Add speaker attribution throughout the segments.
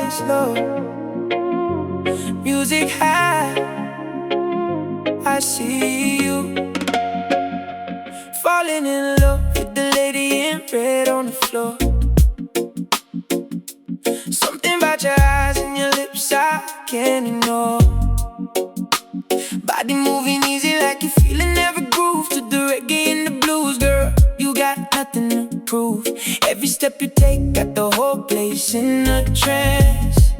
Speaker 1: and slow. Music high, I see you falling in love with the lady in red on the floor. Something about your eyes and your lips I can't ignore. Body moving easy like you're feeling every groove to the reggae and the blues. Girl, you got nothing to prove. Every step you take got the whole place in a trance.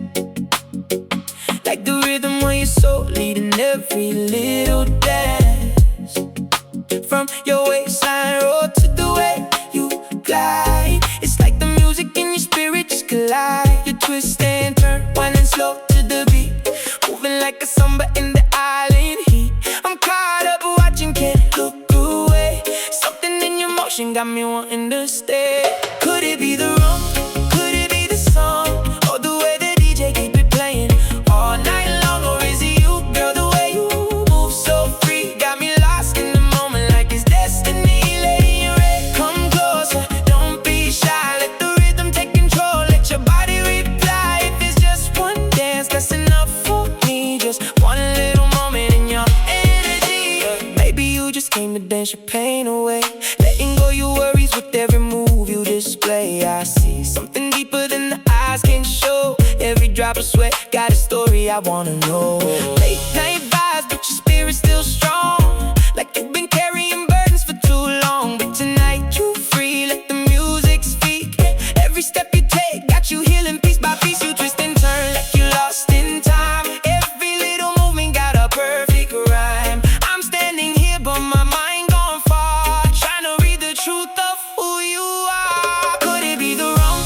Speaker 1: Like the rhythm of your soul leading every little dance. From your waistline roll to the way you glide, it's like the music in your spirit just collide. You twist and turn, winding slow to the beat, moving like a samba in the island heat. I'm caught up watching, can't look away. Something in your motion got me wanting to stay. Could it be the rum? Could it be the song? Or the way the DJ keep it playing all night long? Or is it you, girl, the way you move so free? Got me lost in the moment like it's destiny. Lady in red, come closer, don't be shy. Let the rhythm take control, let your body reply. If it's just one dance, that's enough for me. Just one little moment in your energy. Maybe you just came to dance your pain away, letting go your worries with every move you display. I see something deeper than the eyes can show. Every drop of sweat got a story I wanna know. Late night vibes, but your spirit's still strong, like you've been carrying burdens for too long. But tonight you free, let the music speak. Every step you take got you healing piece by piece. You twist and turn like you lost in time. Every little movement got a perfect rhyme. I'm standing here but my mind gone far, trying to read the truth of who you are. Could it be the wrong?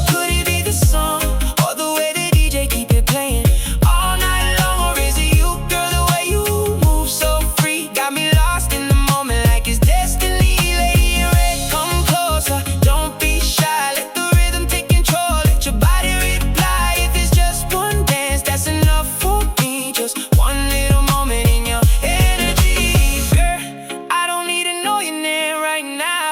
Speaker 1: Could it be the song? Or the way the DJ keep it playing all night long? Or is it you, girl, the way you move so free? Got me lost in the moment like it's destiny. Lady in red, come closer, don't be shy. Let the rhythm take control, let your body reply. If it's just one dance, that's enough for me. Just one little moment in your energy. Girl, I don't need to know your name right now,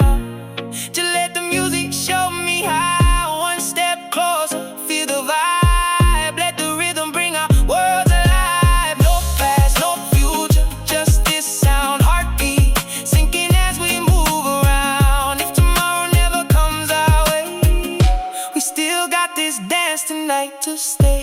Speaker 1: to let the music show me how. One step closer, feel the vibe. Let the rhythm bring our worlds alive. No past, no future, just this sound. Heartbeat sinking as we move around. If tomorrow never comes our way, we still got this dance tonight to stay.